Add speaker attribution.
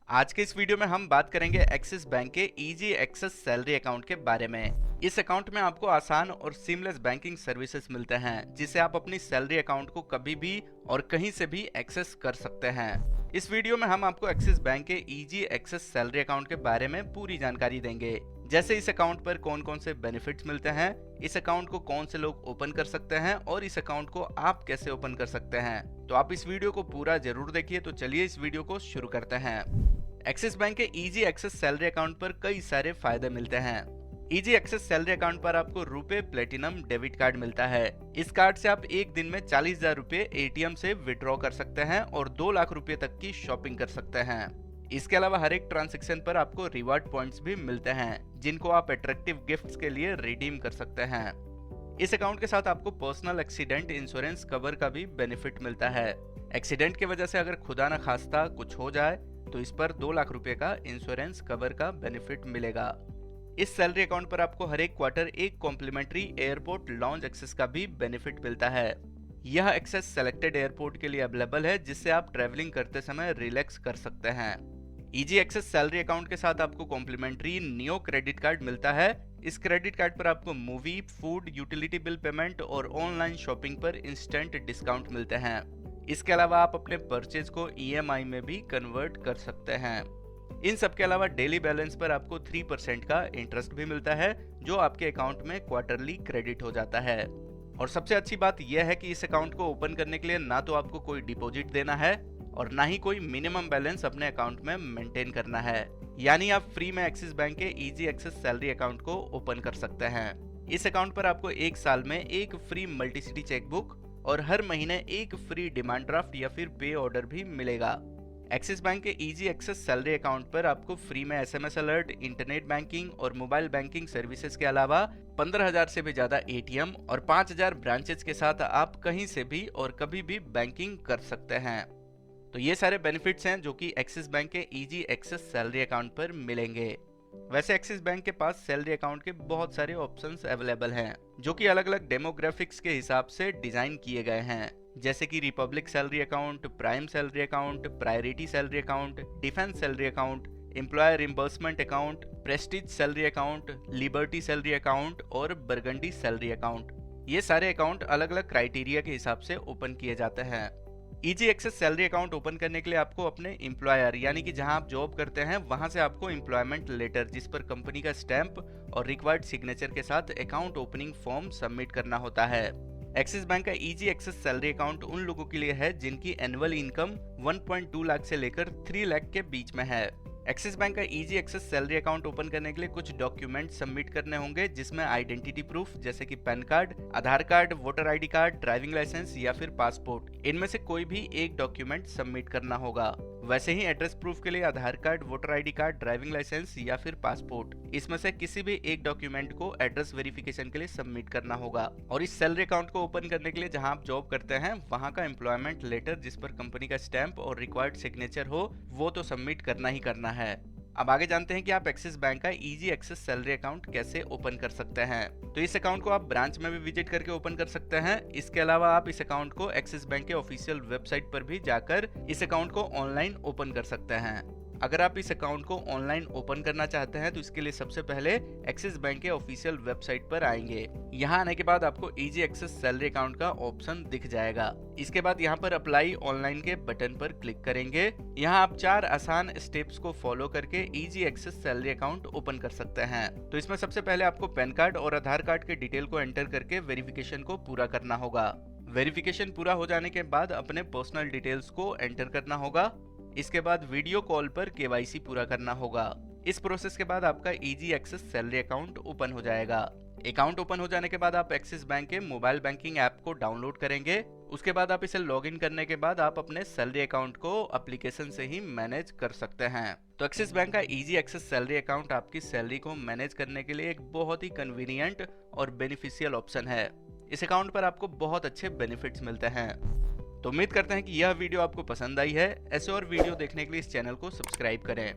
Speaker 1: आज के इस वीडियो में हम बात करेंगे एक्सिस बैंक के इजी एक्सेस सैलरी अकाउंट के बारे में। इस अकाउंट में आपको आसान और सीमलेस बैंकिंग सर्विसेज मिलते हैं, जिससे आप अपनी सैलरी अकाउंट को कभी भी और कहीं से भी एक्सेस कर सकते हैं। इस वीडियो में हम आपको एक्सिस बैंक के इजी एक्सेस सैलरी अकाउंट के बारे में पूरी जानकारी देंगे, जैसे इस अकाउंट पर कौन कौन से बेनिफिट्स मिलते हैं, इस अकाउंट को कौन से लोग ओपन कर सकते हैं और इस अकाउंट को आप कैसे ओपन कर सकते हैं। तो आप इस वीडियो को पूरा जरूर देखिए। तो चलिए इस वीडियो को शुरू करते हैं। एक्सिस बैंक के इजी एक्सेस सैलरी अकाउंट पर कई सारे फायदे मिलते हैं। इजी एक्सेस सैलरी अकाउंट पर आपको रुपए प्लेटिनम डेबिट कार्ड मिलता है। इस कार्ड से आप एक दिन में 40,000 रुपए एटीएम से विड्रॉ कर सकते हैं और 2 लाख रुपए तक की शॉपिंग कर सकते हैं। इसके अलावा हर एक ट्रांजैक्शन पर आपको रिवार्ड पॉइंट्स भी मिलते हैं, जिनको आप अट्रैक्टिव गिफ्ट्स के लिए रिडीम कर सकते हैं। इस अकाउंट के साथ आपको पर्सनल एक्सीडेंट इंश्योरेंस कवर का भी बेनिफिट मिलता है। एक्सीडेंट की वजह से अगर खुदा न खास्ता कुछ हो जाए तो इस पर 2 लाख रुपए का इंश्योरेंस कवर का बेनिफिट मिलेगा। इस सैलरी अकाउंट पर आपको हर एक क्वार्टर एक कॉम्प्लीमेंट्री एयरपोर्ट लॉन्ज एक्सेस का भी बेनिफिट मिलता है। यह एक्सेस सेलेक्टेड एयरपोर्ट के लिए अवेलेबल है, जिससे आप ट्रैवलिंग करते समय रिलैक्स कर सकते हैं। इजी एक्सेस सैलरी अकाउंट के साथ आपको कॉम्प्लीमेंट्री नियो क्रेडिट कार्ड मिलता है। इस क्रेडिट कार्ड पर आपको movie, food, utility bill payment और ऑनलाइन शॉपिंग पर इंस्टेंट डिस्काउंट मिलते हैं। इसके अलावा आप अपने परचेज को ईएमआई में भी कन्वर्ट कर सकते हैं। इन सब के अलावा डेली बैलेंस पर आपको 3% का इंटरेस्ट भी मिलता है, जो आपके अकाउंट में क्वार्टरली क्रेडिट हो जाता है। और सबसे अच्छी बात यह है कि इस अकाउंट को ओपन करने के लिए ना तो आपको कोई डिपॉजिट देना है और ना ही कोई मिनिमम बैलेंस अपने अकाउंट में मेंटेन करना है। यानी आप फ्री में एक्सिस बैंक के इजी एक्सेस सैलरी अकाउंट को ओपन कर सकते हैं। इस अकाउंट पर आपको एक साल में एक फ्री मल्टीसिटी चेकबुक और हर महीने एक फ्री डिमांड ड्राफ्ट या फिर पे ऑर्डर भी मिलेगा। एक्सिस बैंक के इजी एक्सेस सैलरी अकाउंट पर आपको फ्री में एसएमएस अलर्ट, इंटरनेट बैंकिंग और मोबाइल बैंकिंग सर्विसेज के अलावा 15,000 से भी ज्यादा एटीएम और 5,000 ब्रांचेज के साथ आप कहीं से भी और कभी भी बैंकिंग कर सकते हैं। तो ये सारे बेनिफिट्स हैं जो कि एक्सिस बैंक के इजी एक्सेस सैलरी अकाउंट पर मिलेंगे। वैसे एक्सिस बैंक के पास सैलरी अकाउंट के बहुत सारे ऑप्शंस अवेलेबल हैं, जो कि अलग अलग डेमोग्राफिक्स के हिसाब से डिजाइन किए गए हैं, जैसे कि Republic salary account, prime salary account, priority salary account, defence salary account, employer reimbursement account, Prestige salary account, liberty salary account और बरगंडी सैलरी अकाउंट। ये सारे अकाउंट अलग अलग क्राइटेरिया के हिसाब से ओपन किए जाते हैं। Easy access salary account open करने के लिए आपको अपने एम्प्लॉयर यानी कि जहां आप जॉब करते हैं वहां से आपको एम्प्लॉयमेंट लेटर, जिस पर कंपनी का स्टैंप और रिक्वायर्ड सिग्नेचर के साथ अकाउंट ओपनिंग फॉर्म सबमिट करना होता है। एक्सिस बैंक का इजी एक्सेस सैलरी अकाउंट उन लोगों के लिए है जिनकी एनुअल इनकम 1.2 लाख से लेकर 3 लाख के बीच में है। एक्सिस बैंक का easy access salary account open करने के लिए कुछ डॉक्यूमेंट सबमिट करने होंगे, जिसमें आइडेंटिटी प्रूफ जैसे कि PAN card, Aadhaar card, voter ID card, driving licence या फिर पासपोर्ट, इनमें से कोई भी एक डॉक्यूमेंट सबमिट करना होगा। वैसे ही एड्रेस प्रूफ के लिए Aadhaar card, voter ID card, driving licence या फिर पासपोर्ट, इसमें से किसी भी एक डॉक्यूमेंट को एड्रेस वेरिफिकेशन के लिए सबमिट करना होगा। और इस सैलरी अकाउंट को ओपन करने के लिए जहां आप जॉब करते हैं वहां का एम्प्लॉयमेंट लेटर, जिस पर कंपनी का स्टैंप और रिक्वायर्ड सिग्नेचर हो, वो तो सबमिट करना ही करना है। अब आगे जानते हैं कि आप एक्सिस बैंक का इजी एक्सेस सैलरी अकाउंट कैसे ओपन कर सकते हैं। तो इस अकाउंट को आप ब्रांच में भी विजिट करके ओपन कर सकते हैं। इसके अलावा आप इस अकाउंट को एक्सिस बैंक के ऑफिशियल वेबसाइट पर भी जाकर इस अकाउंट को ऑनलाइन ओपन कर सकते हैं। अगर आप इस अकाउंट को ऑनलाइन ओपन करना चाहते हैं तो इसके लिए सबसे पहले एक्सिस बैंक के ऑफिशियल वेबसाइट पर आएंगे। यहाँ आने के बाद आपको इजी एक्सेस सैलरी अकाउंट का ऑप्शन दिख जाएगा। इसके बाद यहाँ पर अप्लाई ऑनलाइन के बटन पर क्लिक करेंगे। यहाँ आप 4 आसान स्टेप्स को फॉलो करके easy access salary account open कर सकते हैं। तो इसमें सबसे पहले आपको पैन कार्ड और आधार कार्ड के डिटेल को एंटर करके वेरिफिकेशन को पूरा करना होगा। वेरिफिकेशन पूरा हो जाने के बाद अपने पर्सनल डिटेल्स को एंटर करना होगा। इसके बाद वीडियो कॉल पर केवाईसी पूरा करना होगा। इस प्रोसेस के बाद आपका easy access salary account open हो जाएगा। अकाउंट ओपन हो जाने के बाद आप एक्सिस बैंक के मोबाइल बैंकिंग ऐप को डाउनलोड करेंगे। उसके बाद आप इसे लॉगिन करने के बाद आप अपने सैलरी अकाउंट को एप्लीकेशन से ही मैनेज कर सकते हैं। तो एक्सिस बैंक का इजी एक्सेस सैलरी अकाउंट आपकी सैलरी को मैनेज करने के लिए एक बहुत ही कन्वीनियंट और बेनिफिशियल ऑप्शन है। इस अकाउंट पर आपको बहुत अच्छे बेनिफिट्स मिलते हैं। तो उम्मीद करते हैं कि यह वीडियो आपको पसंद आई है। ऐसे और वीडियो देखने के लिए इस चैनल को सब्सक्राइब करें।